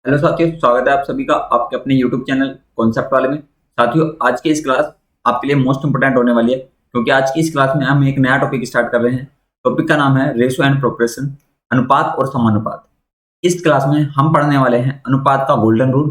Hello साथियों, स्वागत है आप सभी का आपके अपने यूट्यूब चैनल कॉन्सेप्ट वाले में। साथियों, आज की इस क्लास आपके लिए मोस्ट इंपोर्टेंट होने वाली है, क्योंकि आज की इस क्लास में हम एक नया टॉपिक स्टार्ट कर रहे हैं। टॉपिक का नाम है रेशो एंड प्रोपोर्शन, अनुपात और समानुपात। इस क्लास में हम पढ़ने वाले हैं अनुपात का गोल्डन रूल,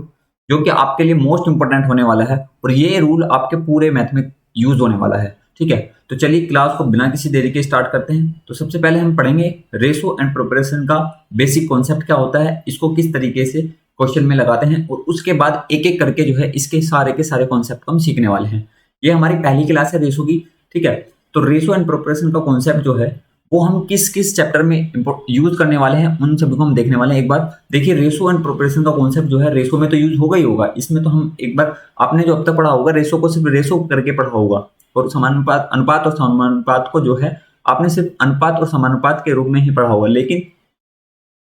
जो कि आपके लिए मोस्ट इंपोर्टेंट होने वाला है और ये रूल आपके पूरे मैथ में यूज होने वाला है। ठीक है, तो चलिए क्लास को बिना किसी देरी के स्टार्ट करते हैं। तो सबसे पहले हम पढ़ेंगे रेशो एंड प्रोपोर्शन का बेसिक कॉन्सेप्ट क्या होता है, इसको किस तरीके से क्वेश्चन में लगाते हैं, और उसके बाद एक एक करके जो है इसके सारे के सारे कॉन्सेप्ट को हम सीखने वाले हैं। ये हमारी पहली क्लास है रेशो की। ठीक है, तो रेशो एंड प्रोपोर्शन का कॉन्सेप्ट जो है वो हम किस किस चैप्टर में यूज करने वाले हैं, उन सभी को हम देखने वाले हैं। एक बार देखिए, रेशो एंड प्रोपोर्शन का कॉन्सेप्ट जो है रेशो में तो यूज होगा ही होगा। इसमें तो हम एक बार आपने जो अब तक पढ़ा होगा रेशो को सिर्फ रेशो करके पढ़ा होगा, और समानुपात अनुपात और समानुपात को जो है आपने सिर्फ अनुपात और समानुपात के रूप में ही पढ़ा होगा। लेकिन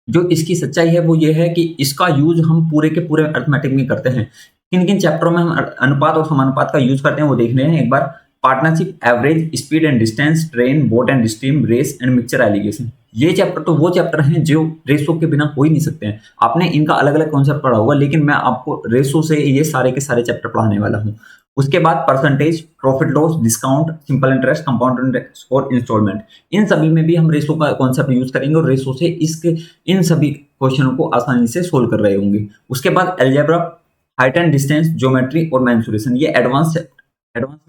जो इसकी सच्चाई है वो ये है कि इसका यूज हम पूरे के पूरे अर्थमेटिक में करते हैं। किन किन चैप्टरों में हम अनुपात और समानुपात का यूज करते हैं वो देख लें एक बार। Partnership, average, speed and distance, train, boat and stream, race and mixture alligation. ये चैप्टर तो वो चैप्टर हैं जो रेशो के बिना हो ही नहीं सकते हैं। आपने इनका अलग अलग कॉन्सेप्ट पढ़ा होगा, लेकिन मैं आपको रेशो से ये सारे के सारे चैप्टर पढ़ाने वाला हूँ। उसके बाद percentage, profit loss, discount, simple interest, compound interest और इंस्टॉलमेंट, इन सभी में भी हम रेशो का कॉन्सेप्ट यूज करेंगे और रेशो से इसके इन सभी क्वेश्चनों को आसानी से सोल्व कर रहे होंगे। उसके बाद algebra, height and distance, geometry और मेंसुरेशन, ये एडवांस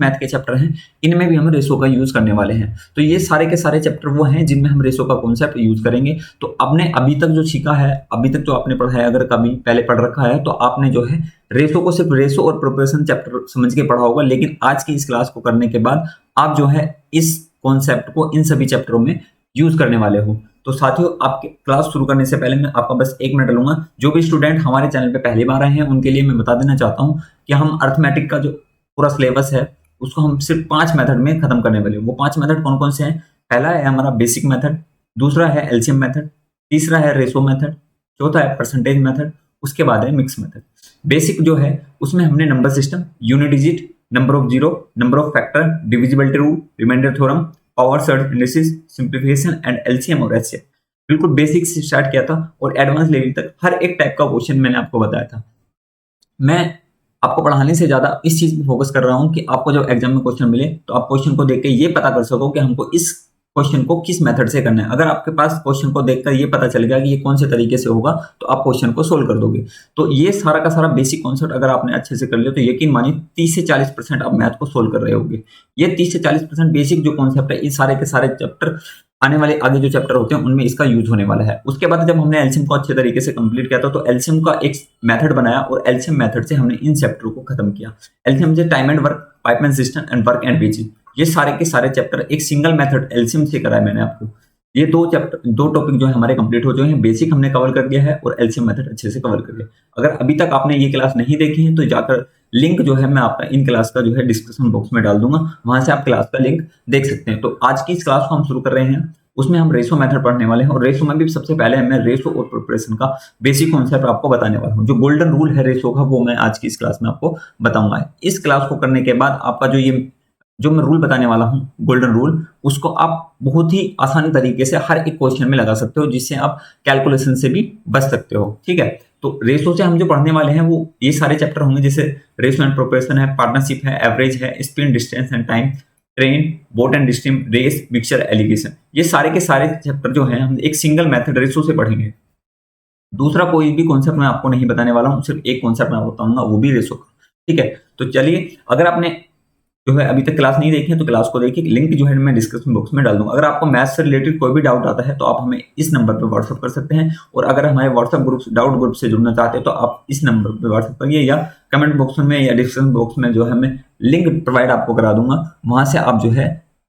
मैथ के चैप्टर हैं। इनमें भी हम रेशो का यूज करने वाले हैं। तो ये सारे के सारे चैप्टर वो हैं जिनमें हम रेशो का कॉन्सेप्ट यूज करेंगे। तो आपने अभी तक जो सीखा है, अभी तक जो आपने पढ़ा है, अगर कभी पहले पढ़ रखा है तो आपने जो है रेशो को सिर्फ रेशो और प्रोपोर्शन चैप्टर समझ के पढ़ा होगा। लेकिन आज की इस क्लास को करने के बाद आप जो है इस कॉन्सेप्ट को इन सभी चैप्टरों में यूज करने वाले हो। तो साथियों, आपके क्लास शुरू करने से पहले मैं आपका बस 1 मिनट लूंगा। जो भी स्टूडेंट हमारे चैनल पे पहली बार आए हैं उनके लिए मैं बता देना चाहता हूँ कि हम अर्थमेटिक का जो पूरा सिलेबस है उसको हम सिर्फ 5 मेथड में खत्म करने वाले हैं। वो 5 मेथड कौन कौन से हैं? पहला है हमारा बेसिक मेथड, दूसरा है एलसीएम मेथड, तीसरा है रेशो मेथड, चौथा है परसेंटेज मेथड, उसके बाद है मिक्स मेथड। बेसिक जो है उसमें हमने number system, unit digit, number of zero, number of factor, divisibility rule, remainder theorem, power search analysis, simplification and LCM और एचसीएफ, बिल्कुल बेसिक से स्टार्ट किया था और एडवांस लेवल तक हर एक टाइप का क्वेश्चन मैंने आपको बताया था। मैं आपको पढ़ाने से ज्यादा इस चीज पे फोकस कर रहा हूं कि आपको जब एग्जाम में क्वेश्चन मिले तो आप क्वेश्चन को देख के ये पता कर सको कि हमको इस क्वेश्चन को किस मेथड से करना है। अगर आपके पास क्वेश्चन को देखकर ये पता चल गया कि ये कौन से तरीके से होगा तो आप क्वेश्चन को सोल्व कर दोगे। तो ये सारा का सारा बेसिक कॉन्सेप्ट अगर आपने अच्छे से कर लिया तो यकीन मानिए 30 से 40% आप मैथ को सोल्व कर रहे होगे। ये 30 से 40% बेसिक जो कॉन्सेप्ट है, ये सारे के सारे चैप्टर आने वाले आगे जो चैप्टर होते हैं उनमें इसका यूज होने वाला है। उसके बाद जब हमने एलसीएम को अच्छे तरीके से कंप्लीट किया था तो एलसीएम का एक मेथड बनाया और एलसीएम मेथड से हमने इन चैप्टर को खत्म किया। एलसीएम से time and work, pipeline system and work and wages, ये सारे के सारे चैप्टर एक सिंगल मेथड एलसीएम से कराया मैंने आपको। ये दो टॉपिक जो है हमारे कंप्लीट हो चुके हैं। बेसिक हमने कवर कर दिया है और एलसीएम मेथड अच्छे से कवर कर लिया। अगर अभी तक आपने ये क्लास नहीं देखी है तो जाकर लिंक जो है मैं आपका इन क्लास का जो है डिस्क्रिप्शन बॉक्स में डाल दूंगा, वहां से आप क्लास का लिंक देख सकते हैं। तो आज की इस क्लास को हम शुरू कर रहे हैं, उसमें हम रेशो मेथड पढ़ने वाले हैं और रेशो में भी सबसे पहले मैं रेशो और प्रोपोर्शन का बेसिक कॉन्सेप्ट आपको बताने वाला हूं। जो गोल्डन रूल है रेशो का वो मैं आज की इस क्लास में आपको बताऊंगा। इस क्लास को करने के बाद आपका जो मैं रूल बताने वाला हूं, गोल्डन रूल, उसको आप बहुत ही आसान तरीके से हर एक क्वेश्चन में लगा सकते हो, जिससे आप कैलकुलेशन से भी बच सकते हो। ठीक है, तो रेशो से हम जो पढ़ने वाले हैं वो ये सारे चैप्टर होंगे, जैसे रेशो एंड प्रोपोर्शन है, पार्टनरशिप है, एवरेज है, speed, distance and time, train, boat and stream, race, mixture, alligation. ये सारे के सारे चैप्टर जो हैं हम एक सिंगल मेथड रेशो से पढ़ेंगे। दूसरा कोई भी कॉन्सेप्ट मैं आपको नहीं बताने वाला हूँ, सिर्फ एक कॉन्सेप्ट मैं बताऊंगा, वो भी रेशो का। ठीक है, तो चलिए, अगर आपने जो है अभी तक क्लास नहीं देखी है तो क्लास को देखिए। लिंक जो है मैं डिस्क्रिप्शन बॉक्स में डाल दूंगा। अगर आपको मैथ्स से रिलेटेड कोई भी डाउट आता है तो आप हमें इस नंबर पर व्हाट्सअप कर सकते हैं, और अगर हमारे व्हाट्सअप ग्रुप डाउट ग्रुप से जुड़ना चाहते हैं तो आप इस नंबर पर व्हाट्सअप करिए, या कमेंट बॉक्स में या डिस्क्रिप्शन बॉक्स में जो है मैं लिंक प्रोवाइड आपको करा दूंगा, वहां से आप जो है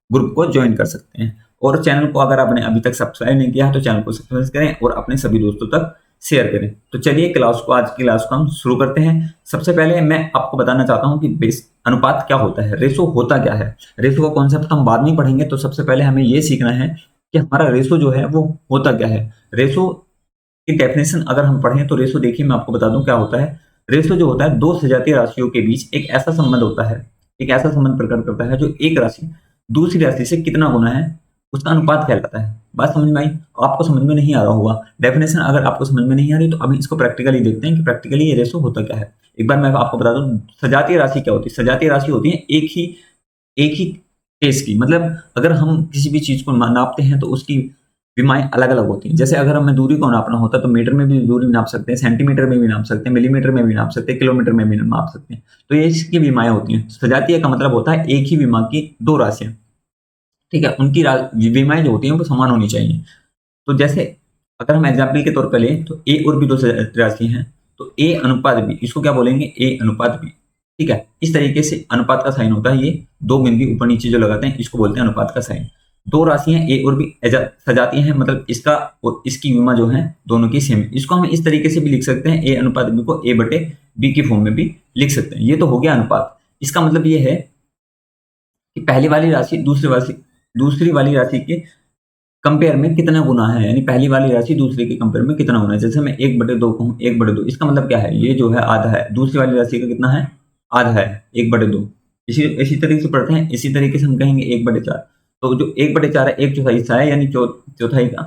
ग्रुप को ज्वाइन कर सकते हैं। और चैनल को अगर आपने अभी तक सब्सक्राइब नहीं किया है तो चैनल को सब्सक्राइब करें और अपने सभी दोस्तों तक शेयर करें। तो चलिए आज की क्लास को हम शुरू करते हैं। सबसे पहले मैं आपको बताना चाहता हूं कि बेस अनुपात क्या होता है, रेशो होता क्या है। रेशो का कॉन्सेप्ट हम बाद में पढ़ेंगे, तो सबसे पहले हमें यह सीखना है कि हमारा रेशो जो है वो होता क्या है। रेशो की डेफिनेशन अगर हम पढ़ें तो रेशो, देखिए मैं आपको बता दूं क्या होता है। रेशो जो होता है दो सजातीय राशियों के बीच एक ऐसा संबंध होता है, एक ऐसा संबंध प्रकट करता है जो एक राशि दूसरी राशि से कितना गुना है उसका अनुपात कहलाता है। बात समझ में आई? आपको समझ में नहीं आ रहा होगा डेफिनेशन, अगर आपको समझ में नहीं आ रही तो अभी इसको प्रैक्टिकली देखते हैं कि प्रैक्टिकली ये रेशो होता क्या है। एक बार मैं आपको बता दूं, सजातीय राशि क्या होती है। सजातीय राशि होती है एक ही केस की, मतलब अगर हम किसी भी चीज को नापते हैं तो उसकी विमाएं अलग अलग होती हैं। जैसे अगर हमें दूरी को नापना होता तो मीटर में भी दूरी नाप सकते हैं, सेंटीमीटर में भी नाप सकते हैं, मिलीमीटर में भी नाप सकते हैं, किलोमीटर में भी नाप सकते हैं। तो ये इसकी विमाएं होती हैं। सजातीय का मतलब होता है एक ही विमा की दो राशियां, ठीक है, उनकी विमाएं जो होती हैं वो समान होनी चाहिए। तो जैसे अगर हम एग्जाम्पल के तौर पर लें तो ए और बी दो राशि हैं, तो ए अनुपात बी, इसको क्या बोलेंगे, ए अनुपात बी। ठीक है, इस तरीके से अनुपात का साइन होता है, ये दो बिंदु ऊपर नीचे जो लगाते हैं इसको बोलते हैं अनुपात का साइन। दो राशियां ए और बी सजाती हैं, मतलब इसका और इसकी विमा जो है दोनों की सेम है। इसको हम इस तरीके से भी लिख सकते हैं, ए अनुपात बी को ए बटे बी की फॉर्म में भी लिख सकते हैं। ये तो हो गया अनुपात। इसका मतलब ये है कि पहली वाली राशि दूसरी वाली राशि के कंपेयर में कितना गुना है, यानी पहली वाली राशि दूसरे के कंपेयर में कितना गुना है। जैसे मैं 1/2 कहूँ, 1/2, इसका मतलब क्या है, ये जो है आधा है, दूसरी वाली राशि का कितना है, आधा है, 1/2। इसी इसी तरीके से पढ़ते हैं, इसी तरीके से हम कहेंगे 1/4। तो जो 1/4 है, 1/4 हिस्सा है, यानी चौथाई का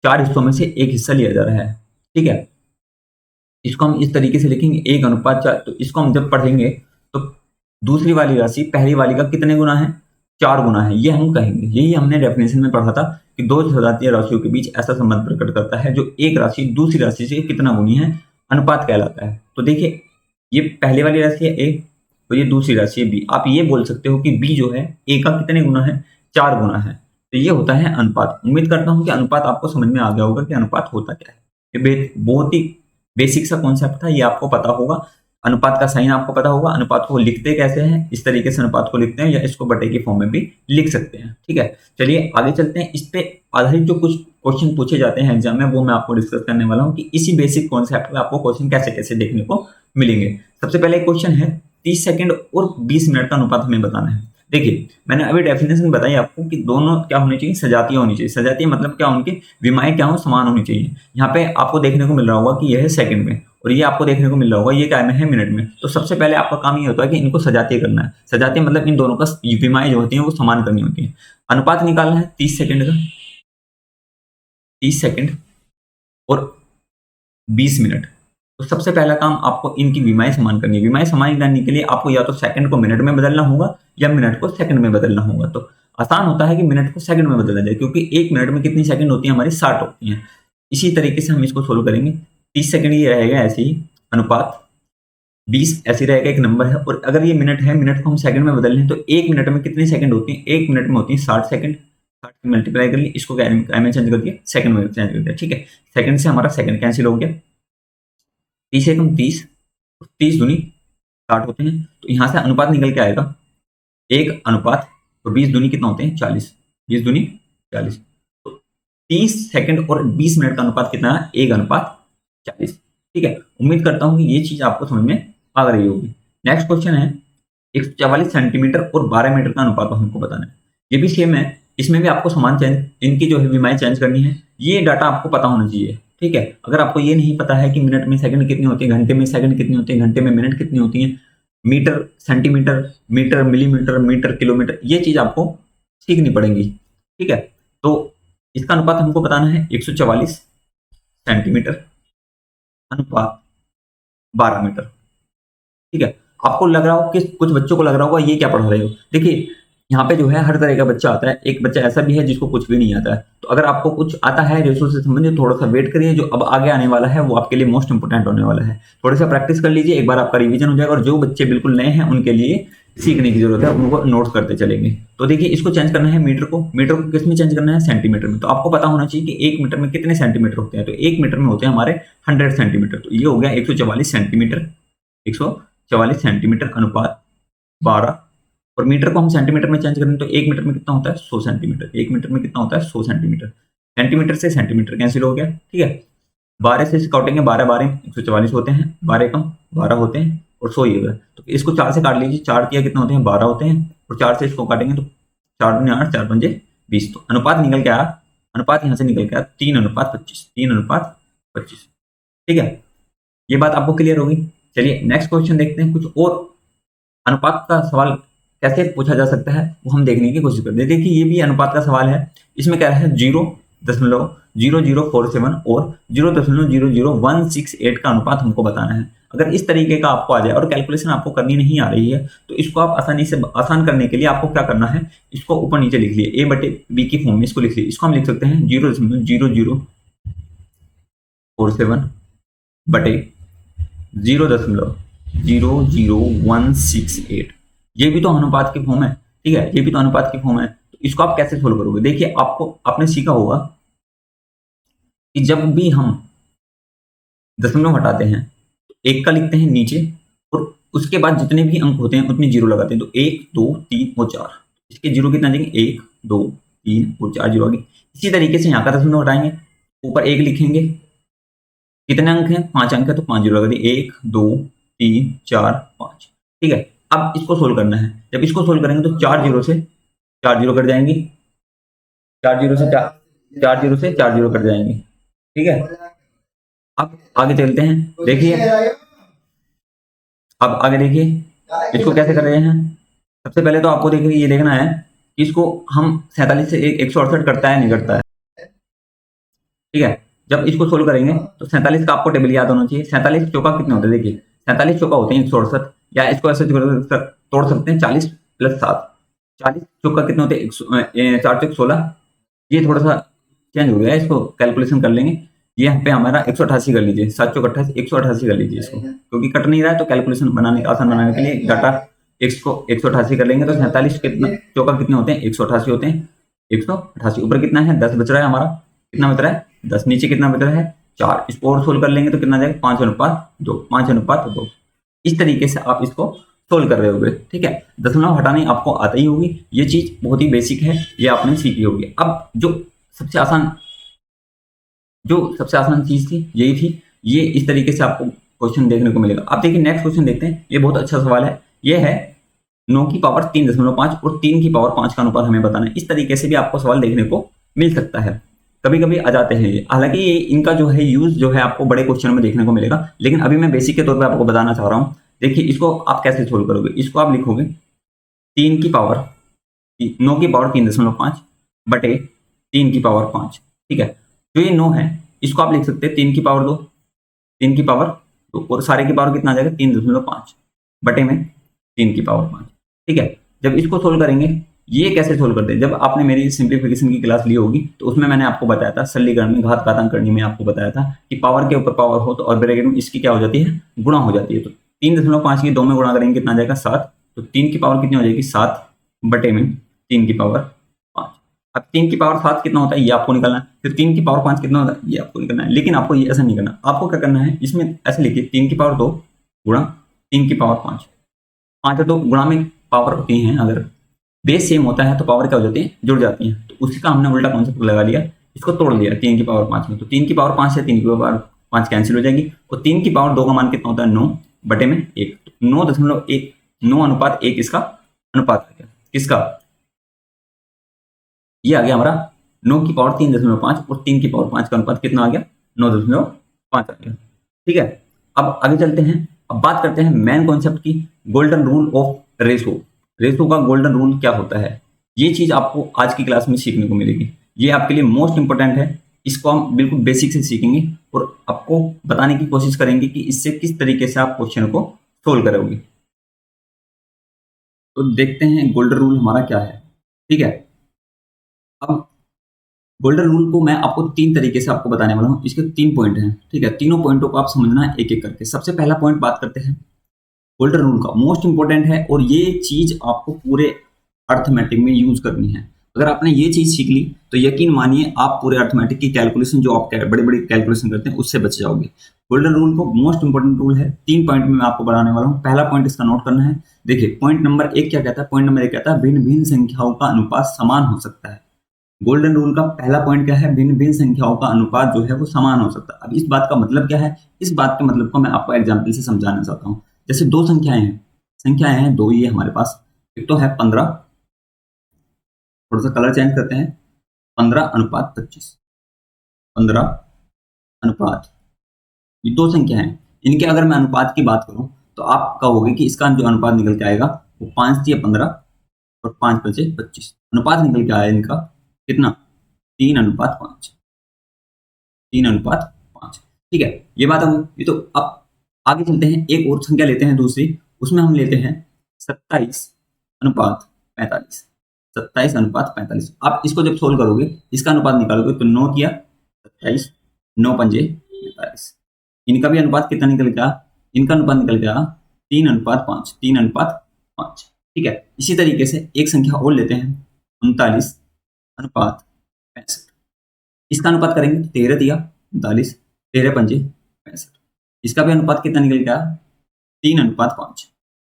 4 हिस्सों में से एक हिस्सा लिया जा रहा है। ठीक है, इसको हम इस तरीके से लिखेंगे 1:4। तो इसको हम जब पढ़ेंगे तो दूसरी वाली राशि पहली वाली का कितने गुना है, 4 गुना है, ये हम कहेंगे। यही हमने डेफिनेशन में पढ़ा था कि दो सजातीय राशियों के बीच ऐसा संबंध प्रकट करता है जो एक राशि दूसरी राशि से कितना गुनी है, अनुपात कहलाता है। तो देखिए, ये पहले वाली राशि है ए और ये दूसरी राशि है बी। आप ये बोल सकते हो कि बी जो है ए का कितने गुना है, 4 गुना है। तो ये होता है अनुपात। उम्मीद करता हूं कि अनुपात आपको समझ में आ गया होगा कि अनुपात होता क्या है। ये बहुत ही बेसिक सा कॉन्सेप्ट था, ये आपको पता होगा। अनुपात का साइन आपको पता होगा, अनुपात को लिखते कैसे हैं, इस तरीके से अनुपात को लिखते हैं, या इसको बटे की फॉर्म में भी लिख सकते हैं। ठीक है, चलिए आगे चलते हैं। इस पे आधारित जो कुछ क्वेश्चन पूछे जाते हैं एग्जाम में, वो मैं आपको डिस्कस करने वाला हूँ कि इसी बेसिक कॉन्सेप्ट में आपको क्वेश्चन कैसे कैसे देखने को मिलेंगे। सबसे पहले क्वेश्चन है 30 सेकंड और 20 मिनट का अनुपात हमें बताना है। देखिए, मैंने अभी डेफिनेशन बताई आपको कि दोनों क्या होनी चाहिए, सजातीय होनी चाहिए। सजातीय मतलब क्या, उनकी विमाएं क्या हो, समान होनी चाहिए। यहाँ पे आपको देखने को मिल रहा होगा कि यह है सेकंड में और ये आपको देखने को मिल रहा होगा ये क्या में है, मिनट में। तो सबसे पहले आपका काम ये होता है कि इनको सजातीय करना है। सजातीय मतलब इन दोनों का विमाएं जो होती हैं वो समान करनी होती है। अनुपात निकालना है 30 सेकंड का, 30 सेकंड और 20 मिनट। तो सबसे पहला काम आपको इनकी विमाएं समान करनी है। विमाएं समान करने के लिए आपको या तो सेकंड को मिनट में बदलना होगा या मिनट को सेकंड में बदलना होगा। तो आसान होता है कि मिनट को सेकंड में बदला जाए, क्योंकि एक मिनट में कितनी सेकंड होती है हमारी, 60 होती हैं। इसी तरीके से हम इसको सोल्व करेंगे। 30 सेकंड ये रहेगा ऐसे ही, अनुपात 20 ऐसे रहेगा, एक नंबर है। और अगर ये मिनट है, मिनट को हम सेकंड में बदल लें तो एक मिनट में कितनी सेकंड होती है, एक मिनट में होती है 60 सेकंड। 60 की मल्टीप्लाई कर ली, इसको क्या में चेंज कर दिया, सेकंड में चेंज कर दिया। ठीक है, सेकंड से हमारा सेकंड कैंसिल हो गया। 30 एकम 30, 30 दूनी 60 होते हैं। तो यहाँ से अनुपात निकल के आएगा 1:, और 20 दूनी कितना होते हैं, 40। 20 दूनी 40। तो 30 सेकंड और 20 मिनट का अनुपात कितना है, 1:40। ठीक है, उम्मीद करता हूँ कि ये चीज आपको समझ में आ रही होगी। नेक्स्ट क्वेश्चन है 144 सेंटीमीटर और 12 मीटर का अनुपात हमको बताना है। ये भी सेम है, इसमें भी आपको समान चेंज, इनकी जो है विमाएं चेंज करनी है। ये डाटा आपको पता होना चाहिए। ठीक है, अगर आपको ये नहीं पता है कि मिनट में सेकंड कितनी होती है, घंटे में सेकंड कितनी होती है, घंटे में मिनट कितनी होती है, metre centimetre, metre millimetre, metre kilometre, ये चीज आपको सीखनी पड़ेगी। ठीक है, तो इसका अनुपात हमको बताना है 144 सेंटीमीटर अनुपात 12 मीटर। ठीक है, आपको लग रहा हो कि कुछ बच्चों को लग रहा होगा ये क्या पढ़ा रहे हो। देखिए, यहाँ पे जो है हर तरह का बच्चा आता है। एक बच्चा ऐसा भी है जिसको कुछ भी नहीं आता है। तो अगर आपको कुछ आता है रेशो से संबंधित, थोड़ा सा वेट करिए, जो अब आगे आने वाला है वो आपके लिए मोस्ट इंपोर्टेंट होने वाला है। थोड़ा सा प्रैक्टिस कर लीजिए, एक बार आपका रिवीजन हो जाएगा। और जो बच्चे बिल्कुल नए हैं उनके लिए सीखने की जरूरत है, उनको नोट्स करते चलेंगे। तो देखिए, इसको चेंज करना है मीटर को। मीटर को किस में चेंज करना है, सेंटीमीटर में। तो आपको पता होना चाहिए कि 1 मीटर में कितने सेंटीमीटर होते हैं। तो 1 मीटर में होते हैं हमारे 100 सेंटीमीटर। तो ये हो गया 144 सेंटीमीटर, 144 सेंटीमीटर अनुपात 12। और मीटर को हम सेंटीमीटर में चेंज करें तो 1 मीटर में कितना होता है, 100 सेंटीमीटर। 1 मीटर में कितना होता है, 100 सेंटीमीटर। सेंटीमीटर से सेंटीमीटर कैंसिल हो गया। ठीक है, 12 से काटेंगे, 12 12 144 होते हैं, 12 कम 12 होते हैं, और 100 ये हुआ। तो इसको 4 से काट लीजिए, 4 किया कितना होते हैं, 12 होते हैं। और 4 से इसको काटेंगे तो 4 दूनी 8, 4 पंजे 20। तो अनुपात निकल के आया, अनुपात यहाँ से निकल के आया 3:25, 3:25। ठीक है, ये बात आपको क्लियर होगी। चलिए नेक्स्ट क्वेश्चन देखते हैं। कुछ और अनुपात का सवाल कैसे पूछा जा सकता है वो हम देखने की कोशिश करते हैं। देखिए ये भी अनुपात का सवाल है, इसमें क्या है 0.0047 और 0.00168 का अनुपात हमको बताना है। अगर इस तरीके का आपको आ जाए और कैलकुलेशन आपको करनी नहीं आ रही है तो इसको आप आसानी से आसान करने के लिए आपको क्या करना है, इसको ऊपर नीचे लिख लिए a/b की फॉर्म में इसको लिख लिए। इसको हम लिख सकते हैं 0.0047 बटे 0.00168। ये भी तो अनुपात की फॉर्म है, ठीक है, ये भी तो अनुपात की फॉर्म है। तो इसको आप कैसे सोल्व करोगे? देखिए आपने सीखा होगा कि जब भी हम दशमलव हटाते हैं तो एक का लिखते हैं नीचे और उसके बाद जितने भी अंक होते हैं उतने जीरो लगाते हैं। तो 1 2 3 और 4, इसके जीरो कितना देंगे 1 2 3 और 4 जीरो आगे। इसी तरीके से यहाँ का दशमलव हटाएंगे, ऊपर 1 लिखेंगे, कितने अंक हैं 5 अंक है तो 5 जीरो लगा दिए 1 2 3 4 5, ठीक है। अब इसको सोल्व करना है, जब इसको सोल्व करेंगे तो 4 जीरो से 4 जीरो कट जाएंगी, 4 जीरो से 4 जीरो से 4 जीरो कट जाएंगे, ठीक है। अब आगे चलते हैं, देखिए अब आगे देखिए इसको कैसे कर रहे हैं। सबसे पहले तो आपको देखिए ये देखना है कि इसको हम 47 से 168 करता है नहीं करता है, ठीक है। जब इसको सोल्व करेंगे तो 47 का आपको टेबल याद होना चाहिए। 47 चौका कितने होते हैं, देखिए 47 चौका होते हैं 168, या इसको ऐसे तोड़ सकते हैं 40 + 7, 40 चौका कितने होते हैं 4 चौक 16। ये थोड़ा सा चेंज हो गया है, इसको कैलकुलेशन कर लेंगे। ये यहाँ पे हमारा 188 कर लीजिए, 7 चौक 28 188 कर लीजिए इसको, क्योंकि कट नहीं रहा है तो कैलकुलेशन बनाने आसान बनाने के लिए डाटा x को 188 कर लेंगे। तो 47 कितना चौका कितने होते हैं 188 होते हैं, 188 ऊपर कितना है 10 बच रहा है हमारा, कितना बच रहा है 10, नीचे कितना बच रहा है 4। इसको और सोल्व कर लेंगे तो कितना आ जाएगा 5:2, 5:2। इस तरीके से आप इसको सोल्व कर रहे होगे, ठीक है। दशमलव हटाने आपको आता ही होगी, ये चीज बहुत ही बेसिक है, ये आपने सीखी होगी। अब जो सबसे आसान चीज थी यही थी, ये इस तरीके से आपको क्वेश्चन देखने को मिलेगा। अब देखिए नेक्स्ट क्वेश्चन देखते हैं, ये बहुत अच्छा सवाल है। ये है 9 की पावर 3.5 और 3 की पावर 5 का अनुपात हमें बताना है। इस तरीके से भी आपको सवाल देखने को मिल सकता है, कभी कभी आ जाते हैं ये। हालांकि ये इनका जो है यूज जो है आपको बड़े क्वेश्चन में देखने को मिलेगा, लेकिन अभी मैं बेसिक के तौर पर आपको बताना चाह रहा हूँ। देखिए इसको आप कैसे सोल्व करोगे, इसको आप लिखोगे 3 की पावर 9 की पावर 3.5 बटे 3 की पावर 5, ठीक है। जो ये 9 है इसको आप लिख सकते हैं 3 की पावर 2, 3 की पावर 2 और सारे की पावर कितना आ जाएगा 3.5 बटे में 3 की पावर 5, ठीक है। जब इसको सोल्व करेंगे, ये कैसे सोल्व करते हैं, जब आपने मेरी सिंप्लीफिकेशन की क्लास ली होगी तो उसमें मैंने आपको बताया था सरलीकरण में घातांक करनी में आपको बताया था कि पावर के ऊपर पावर हो तो और ब्रैकेट में इसकी क्या हो जाती है गुणा हो जाती है। तो 3.5 की 2 में गुणा करेंगे कितना आ जाएगा 7, तो 3 की पावर कितनी हो जाएगी 7 बटे में 3 की पावर 5। अब 3 की पावर 7 कितना होता है ये आपको निकालना है, फिर 3 की पावर 5 कितना होता है ये आपको निकालना है। लेकिन आपको ये ऐसा नहीं करना, आपको क्या करना है इसमें ऐसे लिखिए 3 की पावर 2 गुणा 3 की पावर 5, 5 तो गुणा में पावर होती हैं, अगर बेस सेम होता है तो पावर क्या हो जाती है जुड़ जाती हैं। तो उसी का हमने उल्टा कॉन्सेप्ट लगा लिया, इसको तोड़ लिया 3 की पावर 5 में। तो 3 की पावर 5 से 3 की पावर 5 कैंसिल हो जाएगी और 3 की पावर 2 का मान कितना होता है 9 बटे में 1, 9.1, 9:1 इसका अनुपात आ गया। किसका? ये आ गया हमारा 9 की पावर 3.5 और 3 की पावर 5 का अनुपात कितना आ गया 9.5 आ गया, ठीक है। अब आगे चलते हैं, अब बात करते हैं मेन कॉन्सेप्ट की, golden rule of ratio. Ratio का गोल्डन रूल क्या होता है, ये चीज आपको आज की क्लास में सीखने को मिलेगी। ये आपके लिए मोस्ट इंपोर्टेंट है, इसको हम बिल्कुल बेसिक से सीखेंगे और आपको बताने की कोशिश करेंगे कि इससे किस तरीके से आप क्वेश्चन को सोल्व करोगे। तो देखते हैं गोल्डन रूल हमारा क्या है, ठीक है। अब गोल्डन रूल को मैं आपको 3 तरीके से आपको बताने वाला हूँ, इसके 3 पॉइंट हैं, ठीक है। तीनों पॉइंटों को आप समझना है एक एक करके। सबसे पहला पॉइंट बात करते हैं गोल्डन रूल का, मोस्ट इंपोर्टेंट है और ये चीज आपको पूरे अर्थमेटिक में यूज करनी है। अगर आपने ये चीज सीख ली तो यकीन मानिए आप पूरे अर्थमेटिक की कैलकुलेशन जो आप बड़ी बड़ी कैलकुलेशन करते हैं उससे बच जाओगे। गोल्डन रूल को मोस्ट इंपोर्टेंट रूल है, 3 पॉइंट में मैं आपको बताने वाला हूँ। पहला पॉइंट इसका नोट करना है। देखिए पॉइंट नंबर 1 क्या कहता है, पॉइंट नंबर 1 कहता है भिन्न भिन्न संख्याओं का अनुपात समान हो सकता है। गोल्डन रूल का पहला पॉइंट क्या है, भिन्न भिन्न संख्याओं का अनुपात जो है वो समान हो सकता है। अब इस बात का मतलब क्या है, इस बात के मतलब को मैं आपको एग्जाम्पल से समझाना चाहता हूँ। जैसे 2 संख्याएं हैं 2 ये हमारे पास, एक तो है 15, थोड़ा सा कलर चेंज करते हैं, 15:25, 15:, ये 2 संख्या हैं। इनके अगर मैं अनुपात की बात करूं तो आप कहोगे कि इसका जो अनुपात निकल के आएगा वो 5 × 15 और 5×5 = 25। अनुपात निकल के आया इनका कितना, 3:5। 3:5। ठीक है, ये बात हम ये तो अब आगे चलते हैं, एक और संख्या लेते हैं दूसरी, उसमें हम लेते हैं 27:45। 27:45। आप इसको जब सोल्व करोगे, इसका अनुपात निकालोगे तो 9 किया 27, 9×5 = 45। इनका भी अनुपात कितना निकल गया, इनका अनुपात निकल गया 3:5। 3:5। ठीक है, इसी तरीके से एक संख्या और लेते हैं 39:65। इसका अनुपात करेंगे तो 13 दिया 39, 13×5 = 65। इसका भी अनुपात कितना निकल गया, 3:5।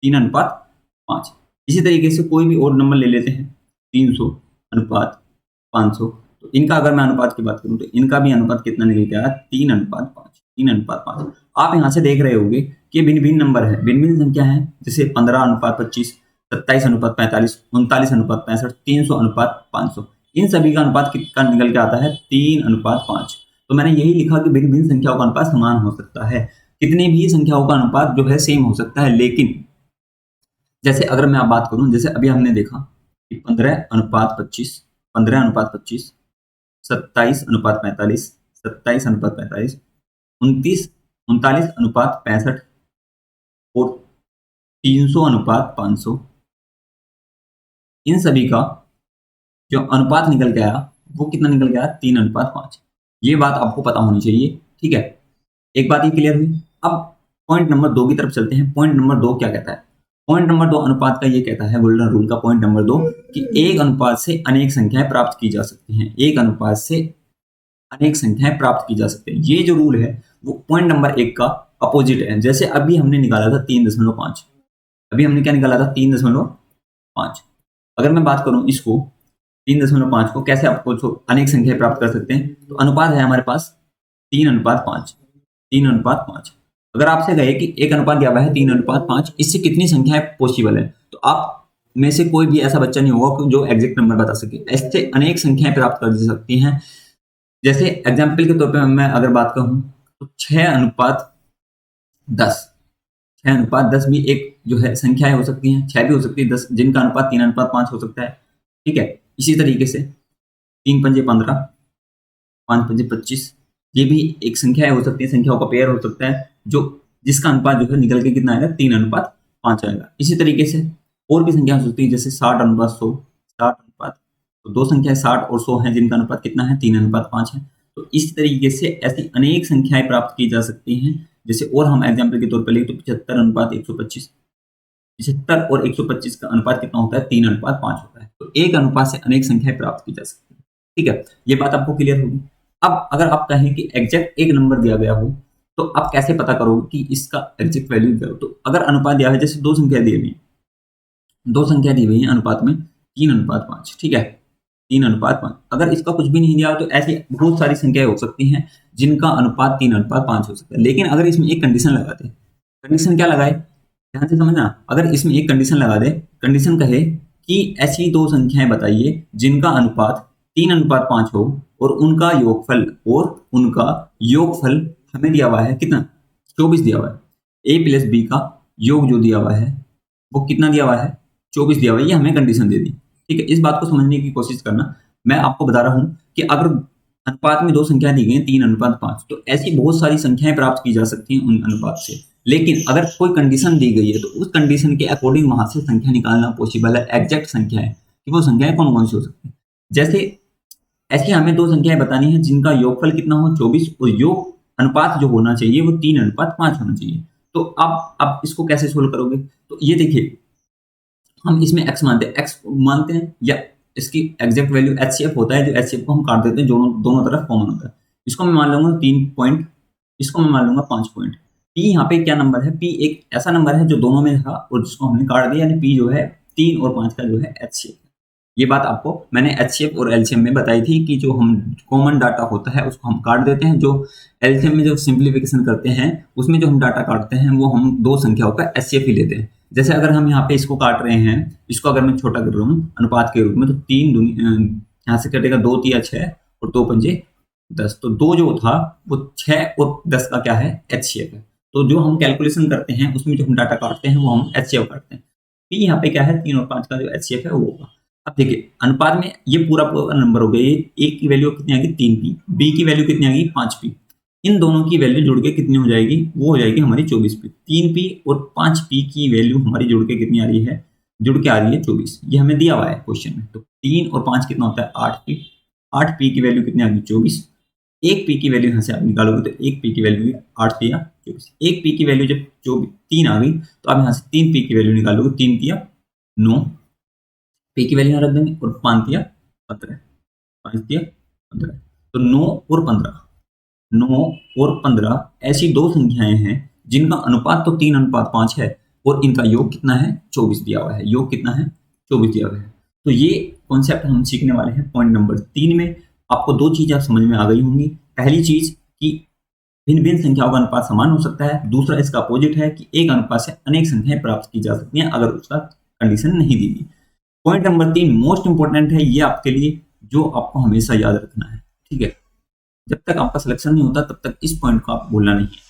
3:5। इसी तरीके से कोई भी और नंबर ले लेते हैं 300:500। तो इनका अगर मैं अनुपात की बात करूं तो इनका भी अनुपात कितना निकल गया, 3:5। 3:5। आप यहाँ से देख रहे होंगे कि भिन्न भिन्न नंबर है, भिन्न भिन्न संख्या है, जैसे 15:25, 27:45, 39:65, 300:500। इन सभी का अनुपात कितना निकल के आता है, 3:5। तो मैंने यही लिखा कि भिन्न भिन्न संख्याओं का अनुपात समान हो सकता है, कितनी भी संख्याओं का अनुपात जो है सेम हो सकता है। लेकिन जैसे अगर मैं आप बात करूं, जैसे अभी हमने देखा कि 15:25, 15:25, 27:45, 27:45, 39:65 और 300:500, इन सभी का जो अनुपात निकल के आया वो कितना निकल गया, 3:5। ये बात आपको पता होनी चाहिए। ठीक है, एक बात ये क्लियर हुई। अब पॉइंट नंबर 2 की तरफ चलते हैं। पॉइंट नंबर 2 क्या कहता है, पॉइंट नंबर 2 अनुपात का ये कहता है, गोल्डन रूल का पॉइंट नंबर 2, कि एक अनुपात से अनेक संख्याएं प्राप्त की जा सकती हैं। एक अनुपात से अनेक संख्याएं प्राप्त की जा सकती हैं, ये जो रूल है वो पॉइंट नंबर 1 का अपोजिट है। जैसे अभी हमने निकाला था 3.5, अभी हमने क्या निकाला था, 3.5। अगर मैं बात करूं इसको 3.5 को कैसे आपको अनेक संख्याएं प्राप्त कर सकते हैं, तो अनुपात है हमारे पास 3:5। 3:5। अगर आपसे कहे कि एक अनुपात दिया हुआ है 3:5, इससे कितनी संख्याएं पॉसिबल है, तो आप में से कोई भी ऐसा बच्चा नहीं होगा जो एग्जैक्ट नंबर बता सके। इससे अनेक संख्याएं प्राप्त कर सकती हैं। जैसे एग्जाम्पल के तौर पर मैं अगर बात कहूं तो 6:10। 6:10 भी एक जो है संख्याएं हो सकती हैं, 6 भी हो सकती है, 10, जिनका अनुपात 3:5 हो सकता है। ठीक है, इसी तरीके से 3×5 = 15, 5×5 = 25, ये भी एक संख्या हो सकती है, संख्याओं का पेयर हो सकता है, जो जिसका अनुपात जो है निकल के कितना आएगा, 3:5 आएगा। इसी तरीके से और भी संख्या हो सकती है, जैसे 60:100। 60 तो दो संख्याएं 60 और 100 हैं, जिनका अनुपात कितना है, 3:5 है। तो इस तरीके से ऐसी अनेक संख्याएं प्राप्त की जा सकती हैं। जैसे और हम एग्जाम्पल के तौर पर लें तो 75:125। 75 और 125 का अनुपात कितना होता है, 3:5 होता है। तो एक अनुपात से अनेक संख्याएं प्राप्त की जा सकती है। ठीक है, ये बात आपको क्लियर होगी। अब अगर आप कहें कि एग्जैक्ट एक नंबर दिया गया हो तो आप कैसे पता करोगे कि इसका एग्जैक्ट वैल्यू क्या हो। तो अगर अनुपात दिया है, जैसे दो संख्या दी हुई है, दो संख्या दी हुई है अनुपात में 3:5। ठीक है, 3:5। अगर इसका कुछ भी नहीं दिया हो तो ऐसी बहुत सारी संख्याएं हो सकती हैं जिनका अनुपात 3:5 हो सकता है। लेकिन अगर इसमें एक कंडीशन लगा दे, कंडीशन क्या लगाए, ध्यान से समझना। अगर इसमें एक कंडीशन लगा दे, कंडीशन कहे कि ऐसी दो संख्याएं बताइए जिनका अनुपात 3:5 हो और उनका योगफल हमें दिया हुआ है कितना, 24 दिया हुआ है। a + b का योग जो दिया हुआ है वो कितना दिया हुआ है, 24 दिया हुआ है। ये हमें कंडीशन दे दी। ठीक है, इस बात को समझने की कोशिश करना। मैं आपको बता रहा हूं कि अगर अनुपात में दो संख्याएं दी गई 3:5, तो ऐसी बहुत सारी संख्याएं प्राप्त की जा सकती हैं उन अनुपात से। लेकिन अगर कोई कंडीशन दी गई है तो उस कंडीशन के अकॉर्डिंग वहां से संख्या निकालना पॉसिबल है, एग्जैक्ट संख्या है कि वो संख्याएं कौन कौन सी हो सकती है। जैसे ऐसी हमें दो संख्याएं बतानी है जिनका योगफल कितना हो, 24, और योग अनुपात जो होना चाहिए वो 3:5 होना चाहिए। तो आप इसको कैसे सोल्व करोगे, तो ये देखिए, हम इसमें x मानते हैं या इसकी एग्जैक्ट वैल्यू HCF होता है, जो HCF को हम काट देते हैं, दोनों तरफ कॉमन होता है। इसको मैं मान लूंगा 3 पॉइंट, इसको मैं मान लूंगा 5 पॉइंट। P यहाँ पे क्या नंबर है, P एक ऐसा नंबर है जो दोनों में था और जिसको हमने काट दिया, यानी P जो है 3 और 5 का जो है HCF। ये बात आपको मैंने HCF और LCM में बताई थी कि जो हम कॉमन डाटा होता है उसको हम काट देते हैं। जो LCM में जो सिंप्लीफिकेशन करते हैं उसमें जो हम डाटा काटते हैं वो हम दो संख्याओं का HCF ही लेते हैं। जैसे अगर हम यहाँ पे इसको काट रहे हैं, इसको अगर मैं छोटा कर रहा हूँ अनुपात के रूप में, तो 3 यहाँ से कटेगा 2 × 6 और 2 × 10। तो 2 जो था वो 6 और 10 का क्या है, HCF है। तो जो हम कैलकुलेशन करते हैं उसमें जो हम डाटा काटते हैं वो हम HCF काटते हैं। पी यहाँ पे क्या है, 3 और 5 का जो HCF है वो होगा। अब देखिए अनुपात में ये पूरा पूरा नंबर हो गया, ये ए की वैल्यू कितनी आ गई 3p, बी की वैल्यू कितनी आ गई 5p, इन दोनों की वैल्यू जुड़ के कितनी हो जाएगी, वो हो जाएगी हमारी 24p। 3p और 5p की वैल्यू हमारी जुड़ के कितनी आ रही है, जुड़ के आ रही है 24। ये हमें दिया हुआ है क्वेश्चन में। तो 3 और 5 कितना होता है 8p, 8p की वैल्यू कितनी आ गई 24। एक पी की वैल्यू यहाँ से आप निकालोगे तो एक पी की वैल्यू 8 तिया 24। एक पी की वैल्यू जब 3 आ गई तो आप यहाँ से 3 पी की वैल्यू निकालोगे, 3 तिया 9, पी की वैल्यू यहाँ रख देंगे और 5 तिया 15, 5 तिया 15। तो 9 और 15, 9 और 15 ऐसी दो संख्याएं हैं जिनका अनुपात तो 3:5 है और इनका योग कितना है 24 दिया हुआ है। योग कितना है 24 दिया हुआ है। तो ये कॉन्सेप्ट हम सीखने वाले हैं पॉइंट नंबर 3 में। आपको दो चीज आप समझ में आ गई होंगी। पहली चीज कि भिन्न भिन्न संख्याओं का अनुपात समान हो सकता है। दूसरा इसका अपोजिट है कि एक अनुपात से अनेक संख्याएं प्राप्त की जा सकती हैं अगर उसका कंडीशन नहीं दी गई। पॉइंट नंबर 3 मोस्ट इंपोर्टेंट है ये आपके लिए, जो आपको हमेशा याद रखना है। ठीक है, जब तक आपका सिलेक्शन नहीं होता तब तक इस पॉइंट को आप भूलना नहीं है।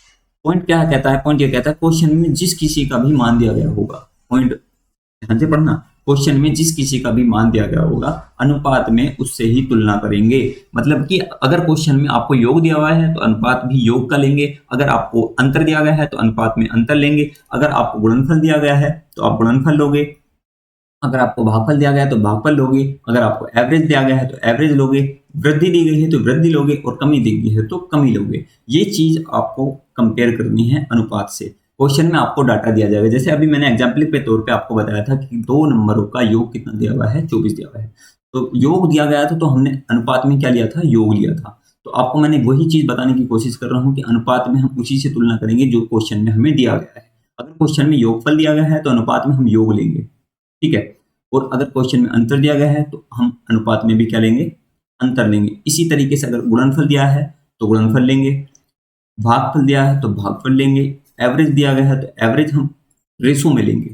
पॉइंट क्या कहता है, पॉइंट ये कहता है क्वेश्चन में जिस किसी का भी मान दिया गया होगा, पॉइंट ध्यान से पढ़ना, क्वेश्चन में जिस किसी का भी मान दिया गया होगा अनुपात में उससे ही तुलना करेंगे। मतलब कि अगर क्वेश्चन में आपको योग दिया हुआ है तो अनुपात भी योग का लेंगे, अगर आपको अंतर दिया गया है तो अनुपात में अंतर लेंगे, अगर आपको गुणनफल दिया गया है तो आप गुणनफल लोगे, अगर आपको भागफल दिया गया है तो भागफल लोगे, अगर आपको एवरेज दिया गया है तो एवरेज लोगे, वृद्धि दी गई है तो वृद्धि लोगे और कमी दी गई है तो कमी लोगे। ये चीज आपको कंपेयर करनी है अनुपात से। क्वेश्चन में आपको डाटा दिया जाएगा, जैसे अभी मैंने एग्जाम्पल के तौर पे आपको बताया था कि दो नंबरों का योग कितना दिया हुआ है 24 दिया हुआ है। तो योग दिया गया था तो हमने अनुपात में क्या लिया था, योग लिया था। तो आपको मैंने वही चीज बताने की कोशिश कर रहा हूँ कि अनुपात में हम उसी से तुलना करेंगे जो क्वेश्चन में हमें दिया गया है। अगर क्वेश्चन में योगफल दिया गया है तो अनुपात में हम योग लेंगे, ठीक है। और अगर क्वेश्चन में अंतर दिया गया है तो हम अनुपात में भी क्या लेंगे, अंतर लेंगे। इसी तरीके से अगर गुणनफल दिया है तो गुणनफल लेंगे, भागफल दिया है तो भागफल लेंगे, एवरेज दिया गया है तो एवरेज हम रेशो में लेंगे,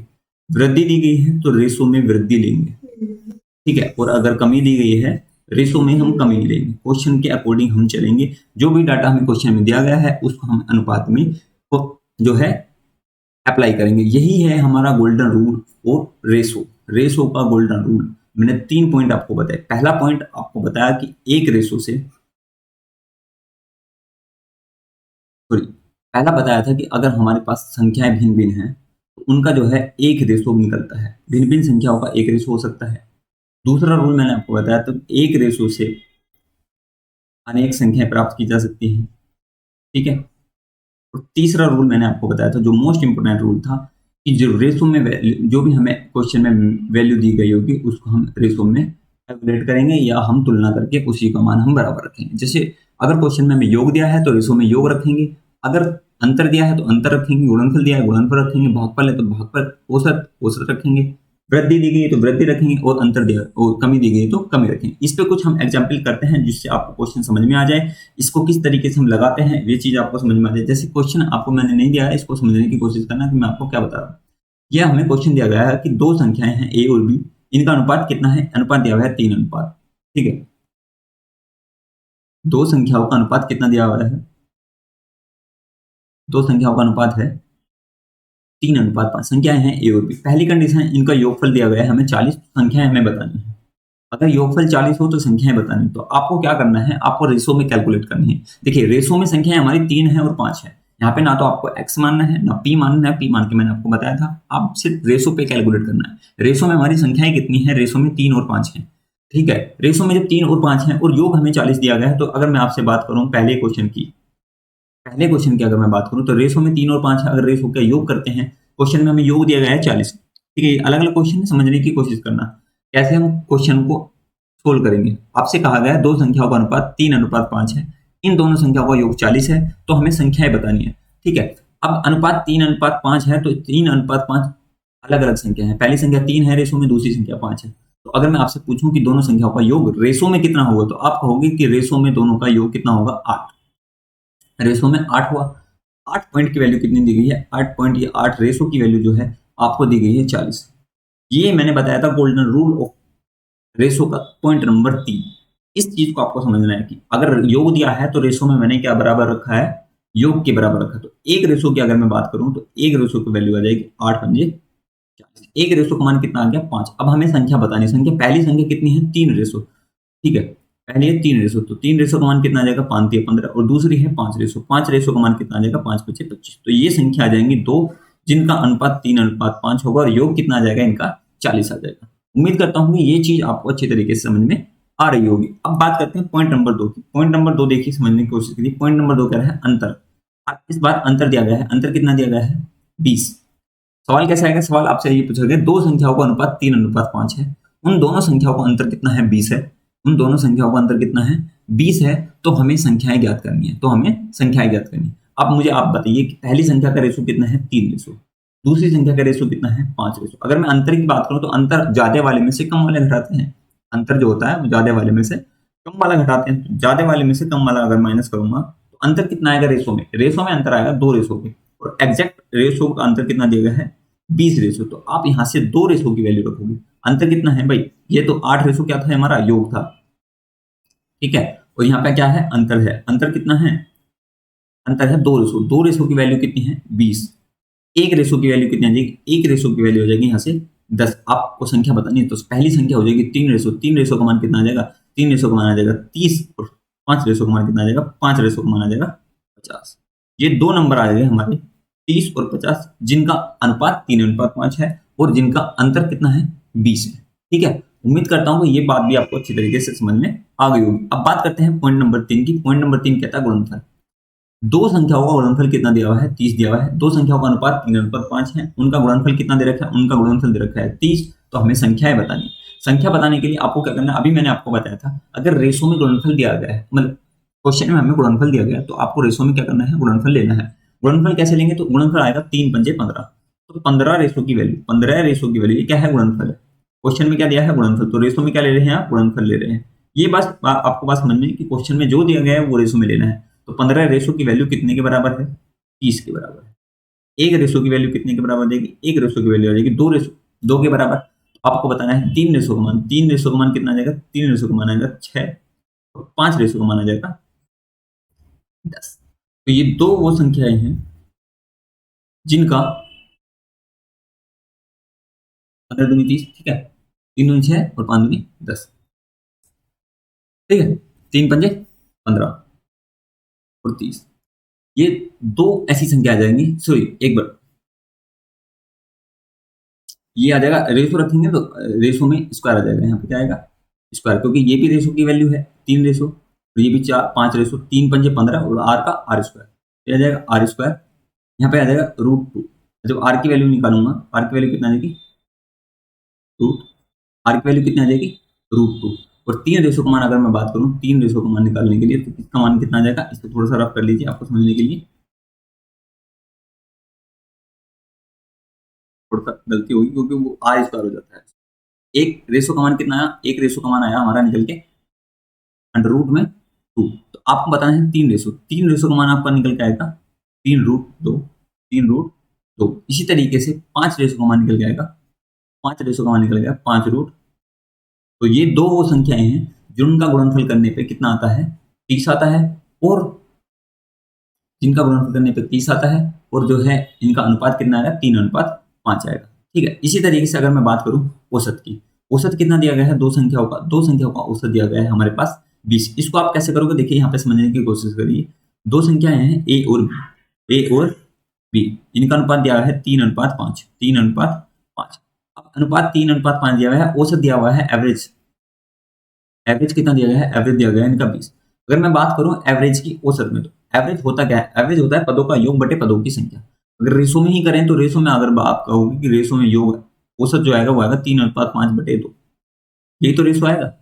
वृद्धि दी गई है तो रेशो में वृद्धि लेंगे, ठीक है। और अगर कमी दी गई है रेशो में हम कमी लेंगे। क्वेश्चन के अकॉर्डिंग हम चलेंगे, जो भी डाटा हमें क्वेश्चन में दिया गया है उसको हम अनुपात में जो है अप्लाई करेंगे। यही है हमारा गोल्डन रूल और रेशो का गोल्डन रूल। मैंने 3 पॉइंट आपको बताए। पहला पॉइंट आपको बताया कि एक रेशो से, सॉरी, पहला बताया था कि अगर हमारे पास संख्याएं भिन्न भिन्न हैं तो उनका जो है एक रेशो निकलता है, भिन्न भिन्न संख्याओं का एक रेशो हो सकता है। दूसरा रूल मैंने आपको बताया तो एक रेशो से अनेक संख्याएं प्राप्त की जा सकती हैं, ठीक है। और तीसरा रूल मैंने आपको बताया था जो मोस्ट इंपोर्टेंट रूल था कि जो रेशो में जो भी हमें क्वेश्चन में वैल्यू दी गई होगी उसको हम रेशो में कैलकुलेट करेंगे या हम तुलना करके उसी का मान हम बराबर रखेंगे। जैसे अगर क्वेश्चन में हमें योग दिया है तो रेशो में योग रखेंगे, अगर अंतर दिया है तो अंतर रखेंगे, गुणनफल दिया है गुणनफल रखेंगे, भागफल है तो भागफल, औसत रखेंगे, वृद्धि दी गई है तो वृद्धि रखेंगे और अंतर दिया और कमी दी गई है तो कमी रखेंगे। इस पे कुछ हम एग्जाम्पल करते हैं जिससे आपको क्वेश्चन समझ में आ जाए। इसको किस तरीके से हम लगाते हैं ये चीज आपको समझ में आ जाए। जैसे क्वेश्चन आपको मैंने नहीं दिया है, इसको समझने की कोशिश करना कि मैं आपको क्या बता रहा हूँ। यह हमें क्वेश्चन दिया गया है कि दो संख्याएं हैं ए और बी, इनका अनुपात कितना है, अनुपात दिया हुआ है 3 अनुपात, ठीक है। दो संख्याओं का अनुपात कितना दिया हुआ है, दो संख्याओं का अनुपात है 3:5। संख्याएं हैं ए और बी। पहली कंडीशन है इनका योगफल दिया गया है हमें 40, संख्याएं हमें बतानी है। अगर योगफल 40 हो तो संख्याएं बतानी, तो आपको क्या करना है, आपको रेशो में कैलकुलेट करनी है। देखिए रेशो में संख्याएं हमारी 3 है और 5 है। यहाँ पे ना तो आपको x मानना है ना p मानना है, p मान के मैंने आपको बताया था, आप सिर्फ रेशो पे कैलकुलेट करना है। रेशो में हमारी संख्याएं कितनी है, रेशो में 3 और 5 है, ठीक है। रेशो में जब 3 और 5 है और योग हमें 40 दिया गया है, तो अगर मैं आपसे बात करूं पहले क्वेश्चन की अगर मैं बात करूं तो रेशो में 3 और 5 है। अगर रेशो का योग करते हैं, क्वेश्चन में हमें योग दिया गया है 40, ठीक है। अलग अलग क्वेश्चन समझने की कोशिश करना, कैसे हम क्वेश्चन को सोल्व करेंगे। आपसे कहा गया है दो संख्याओं का अनुपात 3:5 है, इन दोनों संख्याओं का योग 40 है, तो हमें संख्याएं बतानी है, ठीक है। अब अनुपात 3:5 है तो 3:5 अलग अलग संख्या है। पहली संख्या 3 है रेशो में, दूसरी संख्या 5 है। तो अगर मैं आपसे पूछूं कि दोनों संख्याओं का योग रेशो में कितना होगा, तो आप कहोगे कि रेशो में दोनों का योग कितना होगा, 8। रेशो में 8 हुआ। 8 पॉइंट की वैल्यू कितनी दी गई है, 8 पॉइंट, ये 8 रेशो की वैल्यू जो है आपको दी गई है 40। ये मैंने बताया था गोल्डन रूल ऑफ रेशो का पॉइंट नंबर 3। इस चीज को आपको समझना है कि अगर योग दिया है तो रेशो में मैंने क्या बराबर रखा है, योग के बराबर रखा। तो एक रेशो की अगर मैं बात करूं तो एक रेशो की वैल्यू आ जाएगी 8 पंजे एक रेशो का मान कितना आ गया 5। अब हमें संख्या बतानी है। संख्या पहली संख्या कितनी है 3 रेशो, ठीक है, पहली है 3 रेशो, तो 3 रेशो का मान कितना आ जाएगा 5 3 15, और दूसरी है 5 रेशो, 5 रेशो का मान कितना आ जाएगा 5 5 25। तो ये संख्या आ जाएंगी दो जिनका अनुपात 3:5 होगा, और योग कितना आ जाएगा इनका 40 आ जाएगा। उम्मीद करता हूँ कि ये चीज आपको अच्छी तरीके से समझ में आ रही होगी। अब बात करते हैं पॉइंट नंबर 2 की। पॉइंट नंबर 2 देखिए, समझने की कोशिश करिए। पॉइंट नंबर 2 क्या है, अंतर। इस बार अंतर दिया गया है, अंतर कितना दिया गया है 20। सवाल कैसे आएगा, सवाल आपसे ये पूछा गया दो संख्याओं का अनुपात 3:5 है, उन दोनों संख्याओं का अंतर कितना है 20 है, उन दोनों संख्याओं का अंतर कितना है 20 है, तो हमें संख्याएं ज्ञात करनी है, तो हमें संख्याएं ज्ञात करनी है। अब मुझे आप बताइए कि पहली संख्या का रेशो कितना है 3 रेशो, दूसरी संख्या का रेशो कितना है 5 रेशो। अगर मैं अंतर की बात करूं तो अंतर ज्यादा वाले में से कम वाले घटाते हैं, अंतर जो होता है वो ज्यादा वाले में से कम वाला घटाते हैं, तो ज्यादा वाले में से कम वाला अगर माइनस करूंगा तो अंतर कितना आएगा रेशो में, रेशो में अंतर आएगा 2 रेशो पे, और एग्जैक्ट रेशो का अंतर कितना दिया गया है 20 रेशो। तो आप यहां से 2 रेशो की वैल्यू रखोगे। अंतर कितना है भाई, ये तो 8 रेशो क्या था हमारा योग था, ठीक है, और यहाँ पे क्या है अंतर है, अंतर कितना है, अंतर है 2 रेशो, 2 रेशो की वैल्यू कितनी है 20, एक रेशो की वैल्यू कितनी आ जाएगी, एक रेशो की वैल्यू हो जाएगी यहाँ से 10। आपको संख्या बतानी है तो पहली संख्या हो जाएगी 3 रेशो, 3 रेशो का मान कितना आ जाएगा, 3 रेशो का मान आ जाएगा 30, और 5 रेशो का मान कितना आ जाएगा, 5 रेशो का मान आ जाएगा 50। ये दो नंबर आ गए हमारे 30 और 50, जिनका अनुपात 3:5 है और जिनका अंतर कितना है 20 है, ठीक है। उम्मीद करता हूँ कि ये बात भी आपको अच्छी तरीके से समझ में आ गई होगी। अब बात करते हैं पॉइंट नंबर 3 की। पॉइंट नंबर 3 कहता है गुणनफल। दो संख्याओं का गुणनफल कितना दिया हुआ है 30 दिया हुआ है, दो संख्याओं का अनुपात 3:5 है, उनका गुणनफल कितना दे रखा है, उनका गुणनफल दे रखा है 30। तो हमें संख्याएं बतानी है। संख्या बताने के लिए आपको क्या करना है, अभी मैंने आपको बताया था अगर रेशो में गुणनफल दिया गया है, मतलब क्वेश्चन में हमें गुणनफल दिया गया है, तो आपको रेशो में क्या करना है गुणनफल लेना है। गुणनफल कैसे लेंगे, तो गुणनफल आएगा 3 पंजे 15, तो 15 रेशो की वैल्यू, 15 रेशो की वैल्यू, ये क्या है गुणनफल है। क्वेश्चन में क्या दिया है गुणनफल, तो रेशो में क्या ले रहे हैं आप गुणनफल ले रहे हैं। ये बात आपको बात समझ में कि क्वेश्चन में जो दिया गया है वो रेशो में लेना है। तो 15 रेशो की वैल्यू कितने के बराबर है 30 के बराबर है। एक रेशो की वैल्यू कितने के बराबर हो जाएगी, एक रेशो की वैल्यू हो जाएगी 2 रेशो 2 के बराबर। तो आपको बताना है 3 रेशो का मान, 3 रेशो का मान कितना आ जाएगा, 3 रेशो का मान आएगा 6, और 5 रेशो का मान आ जाएगा 10। तो ये दो वो संख्याएं हैं जिनका 15 दूनी 30, ठीक है, 3 दूनी 6 और 5 दूनी 10, ठीक है, 3 पंजे 15 और 30। ये दो ऐसी संख्या आ जाएंगी, सॉरी एक बार ये आ जाएगा, रेशो रखेंगे तो रेशो में स्क्वायर आ जाएगा, यहाँ पे क्या आएगा स्क्वायर, क्योंकि ये भी रेशो की वैल्यू है 3 रेशो, और ये भी 4 5 रेशो, 3 पंजे 15 और आर का आर स्क्वायर, ये आ जाएगा आर स्क्वायर, यहाँ पे आ जाएगा √2। जब आर की वैल्यू निकालूंगा, आर की वैल्यू कितना आ जाएगी रूट, आर की वैल्यू कितनी आ जाएगी √2। और 3 रेशो का मान अगर मैं बात करूँ, 3 रेशो का मान निकालने के लिए तो इसका मान कितना आ जाएगा, इसको थोड़ा सा रफ कर लीजिए आपको समझने के लिए, थोड़ा सा गलती होगी क्योंकि वो आर स्क्वायर हो जाता है। एक रेशो का मान कितना आया, एक रेशो का मान आया हमारा निकल के √2। तो आपको बताना है 3 रेशो, 3 रेशो का मान आपका निकल के आएगा 3√2, 3√2। इसी तरीके से 5 रेशो का मान निकल के आएगा, 5 रेशो का मान निकल गया 5√। तो ये दो वो संख्याएं हैं जिनका गुणनफल करने पे कितना आता है 30 आता है, और जिनका गुणनफल करने पे 30 आता है, और जो है इनका अनुपात कितना आएगा 3:5 आएगा, ठीक है। इसी तरीके से अगर मैं बात करूं औसत की, औसत कितना दिया गया है, दो संख्याओं का औसत दिया गया है हमारे पास 20। इसको आप कैसे करोगे, देखिए यहाँ पे समझने की कोशिश करिए। दो संख्याएं हैं ए और बी, इनका अनुपात दिया हुआ है 3:5, 3:5। अब अनुपात 3:5 दिया हुआ है, औसत दिया हुआ है एवरेज, एवरेज कितना दिया गया है, एवरेज दिया गया है इनका 20। अगर मैं बात करूं एवरेज की औसत में, तो एवरेज होता क्या है, एवरेज होता है पदों का योग बटे पदों की संख्या। अगर रेशो में ही करें तो रेशो में अगर आप कहोगे कि रेशो में योग है, औसत जो आएगा वो आएगा 3:5/2, यही तो रेशो आएगा।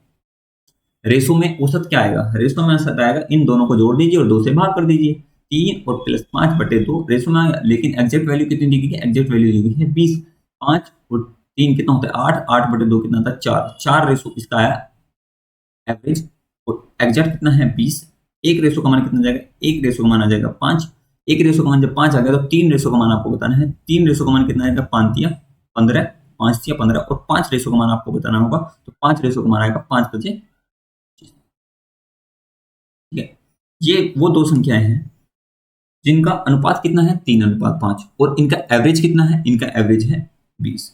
रेशो में औसत क्या आएगा, रेशो में औसत आएगा इन दोनों को जोड़ दीजिए और 2 से भाग कर दीजिए, 3 और प्लस 5/2 रेशो में आएगा। लेकिन एग्जैक्ट वैल्यू कितनी दी गई है, एग्जैक्ट वैल्यू दी गई है 20। 5 और 3 कितना होता है 8, 8/2 कितना होता है 4, 4 रेशो इसका आया एवरेज, और एग्जैक्ट कितना है 20। एक रेशो का मान कितना जाएगा, एक रेशो का मान आ जाएगा 5। एक रेशो का मान जब 5 आ गया तो 3 रेशो का मान आपको बताना है, 3 रेशो का मान कितना आएगा 5 या 15, 5 या 15, और 5 रेशो का मान आपको बताना होगा, तो 5 रेशो का मान आएगा 5/25, ठीक है। ये वो दो संख्याएं हैं जिनका अनुपात कितना है 3:5, और इनका एवरेज कितना है, इनका एवरेज है 20।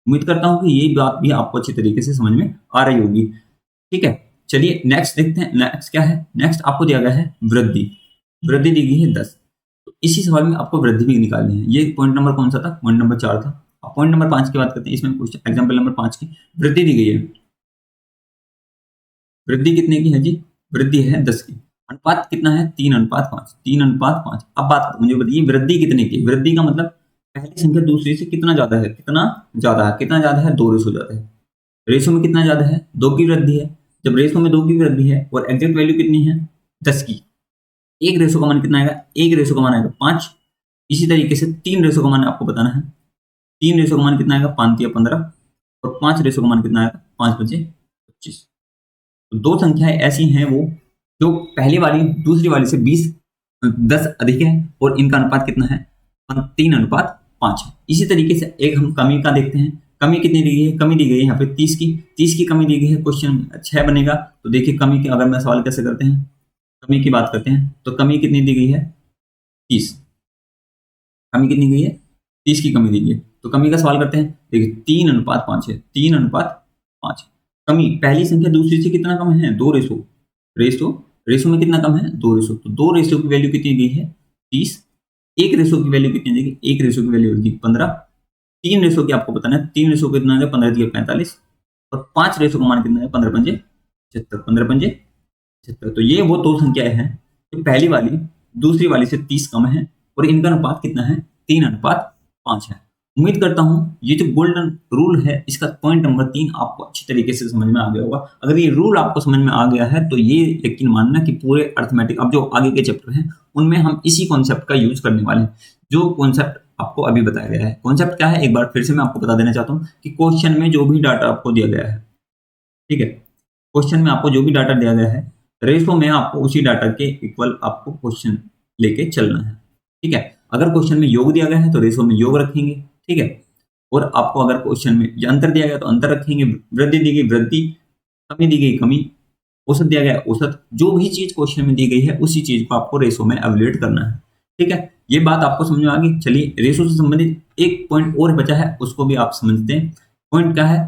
उम्मीद करता हूँ कि ये बात भी आपको अच्छी तरीके से समझ में आ रही होगी। ठीक है, चलिए नेक्स्ट देखते हैं। नेक्स्ट क्या है? नेक्स्ट आपको दिया गया है वृद्धि। वृद्धि दी गई है 10। तो इसी सवाल में आपको वृद्धि भी निकालनी है। ये पॉइंट नंबर कौन सा था? पॉइंट नंबर 4 था। अब पॉइंट नंबर 5 की बात करते हैं। इसमें क्वेश्चन एग्जाम्पल नंबर 5 की वृद्धि दी गई है। वृद्धि कितने की है जी? वृद्धि है 10 की। अनुपात कितना है? 3:5। 3:5। अब बात मुझे बताइए वृद्धि कितने की? वृद्धि का मतलब पहली संख्या दूसरी से कितना ज्यादा है? कितना ज्यादा है? कितना ज्यादा है? 2 रेशो ज्यादा है। रेशो में कितना ज्यादा है? 2 की वृद्धि है। जब रेशो में 2 की वृद्धि है और एग्जैक्ट वैल्यू कितनी है? 10 की। एक रेशो का मान कितना आएगा? एक रेशो का मान आएगा 5। इसी तरीके से 3 रेशो का मान आपको बताना है। 3 रेशो का मान कितना आएगा? 5 या 15। और 5 रेशो का मान कितना आएगा? 5 बचे 25। तो दो संख्याएं ऐसी हैं वो जो पहली वाली दूसरी वाली से 10 अधिक है और इनका अनुपात कितना है? 3:5 है। इसी तरीके से एक हम कमी का देखते हैं। कमी कितनी दी गई है? कमी दी गई है यहाँ पे 30 की। 30 की कमी दी गई है। क्वेश्चन 6 बनेगा। तो देखिए कमी की अगर मैं सवाल कैसे करते हैं, कमी की बात करते हैं तो कमी कितनी दी गई है? 30। कमी कितनी गई है? 30 की कमी दी गई है। तो कमी का सवाल करते हैं। देखिए 3:5 है। 3:5। कमी पहली संख्या दूसरी से कितना कम है? 2 रेशो। रेशो रेशो में कितना कम है? 2 रेशो। तो 2 रेशो की वैल्यू कितनी दी है? 30। एक रेशो की वैल्यू कितनी देगी? एक रेशो की वैल्यू होगी 15। 3 रेशो की आपको बताना है। 3 रेशो कितना है? 15 दिया 45। और 5 रेशो का मान कितना है? 15 पंजे 76। 15 पंजे 76। तो ये वो दो संख्याएं हैं जो पहली वाली दूसरी वाली से 30 कम है और इनका अनुपात कितना है? 3:5 है। उम्मीद करता हूं ये जो गोल्डन रूल है इसका पॉइंट नंबर 3 आपको अच्छी तरीके से समझ में आ गया होगा। अगर ये रूल आपको समझ में आ गया है तो ये यकीन मानना कि पूरे अर्थमेटिक अब जो आगे के चैप्टर हैं उनमें हम इसी कॉन्सेप्ट का यूज करने वाले हैं, जो कॉन्सेप्ट आपको अभी बताया गया है। कॉन्सेप्ट क्या है एक बार फिर से मैं आपको बता देना चाहता हूँ कि क्वेश्चन में जो भी डाटा आपको दिया गया है, ठीक है, क्वेश्चन में आपको जो भी डाटा दिया गया है रेशो में आपको उसी डाटा के इक्वल आपको क्वेश्चन लेके चलना है। ठीक है, अगर क्वेश्चन में योग दिया गया है तो रेशो में योग रखेंगे। ठीक है, और आपको अगर क्वेश्चन में अंतर दिया गया तो अंतर रखेंगे। वृद्धि दी गई वृद्धि, कमी दी गई कमी, औसत दिया गया औसत, जो भी चीज क्वेश्चन में दी गई है उसी चीज को आपको रेशो में एवल्यूएट करना है। ठीक है, ये बात आपको समझ में आ गई। चलिए रेशो से संबंधित एक पॉइंट और बचा है उसको भी आप समझते हैं। पॉइंट क्या है?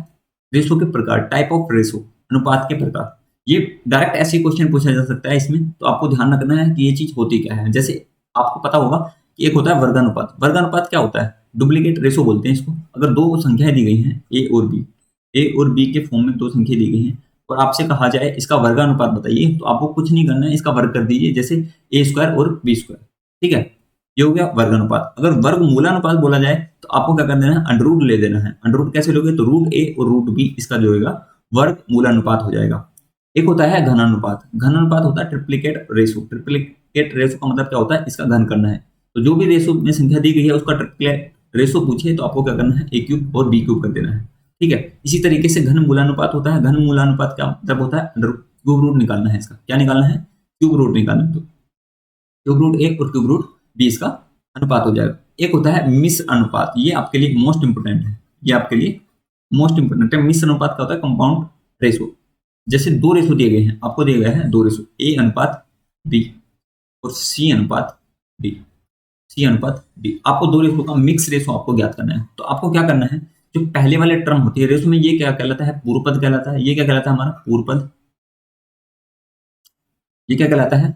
रेशो के प्रकार, टाइप ऑफ रेशो, अनुपात के प्रकार। ये डायरेक्ट ऐसे क्वेश्चन पूछा जा सकता है इसमें, तो आपको ध्यान रखना है कि ये चीज होती क्या है। जैसे आपको पता होगा कि एक होता है वर्गानुपात। वर्गानुपात क्या होता है? डुप्लीकेट रेशो बोलते हैं इसको। अगर दो संख्याएं दी गई हैं ए और बी के फॉर्म में दो संख्या दी गई हैं और आपसे कहा जाए इसका वर्गानुपात बताइए, तो आपको कुछ नहीं करना है, इसका वर्ग कर दीजिए, जैसे a² और b²। ठीक है, ये हो गया वर्गानुपात। अगर वर्ग मूलानुपात बोला जाए तो आपको क्या कर देना है? अंडररूट ले देना है। अंडररूट कैसे लोगे? तो √a और √b इसका जो होगा वर्ग मूलानुपात हो जाएगा। एक होता है घनानुपात। घनानुपात होता है ट्रिप्लिकेट रेशो। ट्रिप्लिकेट रेशो का मतलब क्या होता है? इसका घन करना है। तो जो भी रेशो में संख्या दी गई है उसका ट्रिप्लिकेट रेशो पूछे तो आपको क्या करना है? a³ और b³ कर देना है। ठीक है, इसी तरीके से घन मूलानुपात होता है। घन मूलानुपात का मतलब होता है क्यूब रूट निकालना है। इसका क्या निकालना है? क्यूब रूट निकालना है। तो क्यूब रूट a और क्यूब रूट b इसका अनुपात हो जाएगा। एक होता है मिश्र अनुपात। ये आपके लिए मोस्ट इंपोर्टेंट है। ये आपके लिए मोस्ट इंपोर्टेंट है। मिश्र अनुपात का होता है कंपाउंड रेशो। जैसे दो रेशो दिए गए हैं, आपको दिया गया है दो रेशो a:b और c:b। c:b आपको दो रेशो का मिक्स रेशो आपको ज्ञात करना है। तो आपको क्या करना है? जो पहले वाले टर्म होती है रेशो में, ये क्या कहलाता है? पूर्व पद कहलाता है। ये क्या कहलाता है? हमारा पूर्व पद। ये क्या कहलाता है?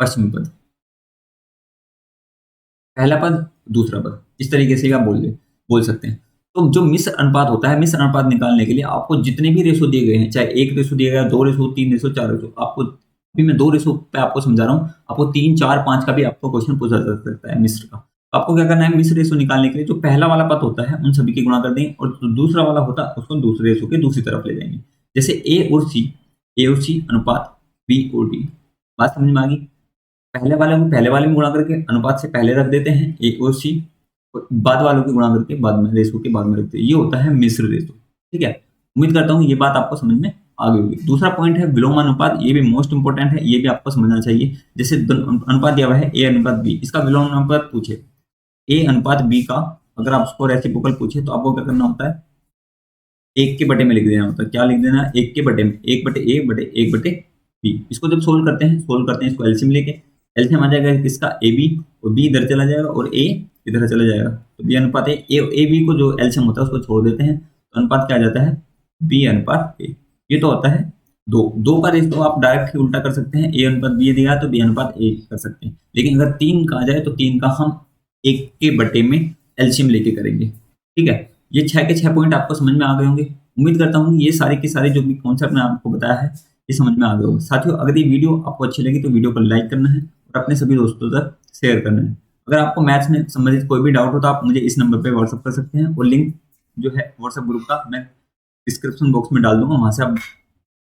पश्चिमी पद। पहला पद दूसरा पद, इस तरीके से आप बोल सकते हैं। तो जो मिश्र अनुपात होता है, मिश्र अनुपात निकालने के लिए आपको जितने भी रेशो दिए गए हैं, चाहे एक रेशो दिया गया, दो रेशो, तीन रेशो, चार रेशो, आपको अभी मैं दो रेशो पे आपको समझा रहा हूँ, आपको 3, 4, 5 का भी आपको क्वेश्चन पूछा जा सकता है मिश्र का। आपको क्या करना है? मिश्र रेशो निकालने के लिए जो पहला वाला पद होता है उन सभी की गुणा कर देंगे और जो दूसरा वाला होता है उसको दूसरे रेशो के दूसरी तरफ ले जाएंगे। जैसे ए और सी अनुपात बी और डी। बात समझ में आ गई? पहले वाले को पहले वाले में गुणा करके अनुपात से पहले रख देते हैं ए और सी, और बाद वालों की गुणा करके बाद में रेशो के बाद में रखते हैं। ये होता है मिश्र रेशो। ठीक है, उम्मीद करता हूँ ये बात आपको समझ में आ गई होगी। दूसरा पॉइंट है विलोमानुपात। ये भी मोस्ट इंपोर्टेंट है, ये भी आपको समझना चाहिए। जैसे अनुपात दिया हुआ है a:b, इसका विलोमानुपात पूछे a:b का, अगर आप उसको रेसिप्रोकल पूछे तो आपको क्या करना होता है? 1 के बटे में लिख देना होता है। क्या लिख देना है? 1 के बटे में, 1/a/1/b। इसको जब सोल्व करते हैं इसको एलसीएम लेके, एलसीएम आ जाएगा किसका? ab, और b इधर चला जाएगा और a इधर चला जाएगा। तो बी अनुपात ए बी को जो एलसीएम होता है उसको छोड़ देते हैं, तो अनुपात क्या आ जाता है, बी अनुपात ए। ये तो होता है दो का रेशियो आप डायरेक्ट ही उल्टा कर सकते हैं, ए अनुपात बी दिया है तो बी अनुपात ए कर सकते हैं। लेकिन अगर 3 का आ जाए तो 3 का हम 1 के बटे में एलसीएम लेके करेंगे। ठीक है, ये 6 के 6 पॉइंट आपको समझ में आ गए होंगे। उम्मीद करता हूँ ये सारे के सारे जो भी कॉन्सेप्ट मैं आपको बताया है ये समझ में आ गए होंगे। साथियों, अगर ये वीडियो आपको अच्छी लगी तो वीडियो को लाइक करना है और अपने सभी दोस्तों तक शेयर करना है। अगर आपको मैथ्स में संबंधित कोई भी डाउट हो तो आप मुझे इस नंबर पर व्हाट्सअप कर सकते हैं, और लिंक जो है व्हाट्सएप ग्रुप का मैं डिस्क्रिप्शन बॉक्स में डाल दूंगा, वहां से आप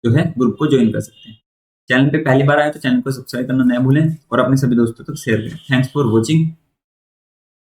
जो है ग्रुप को ज्वाइन कर सकते हैं। चैनल पे पहली बार आए तो चैनल को सब्सक्राइब करना ना भूलें और अपने सभी दोस्तों तक शेयर करें। Thanks for watching.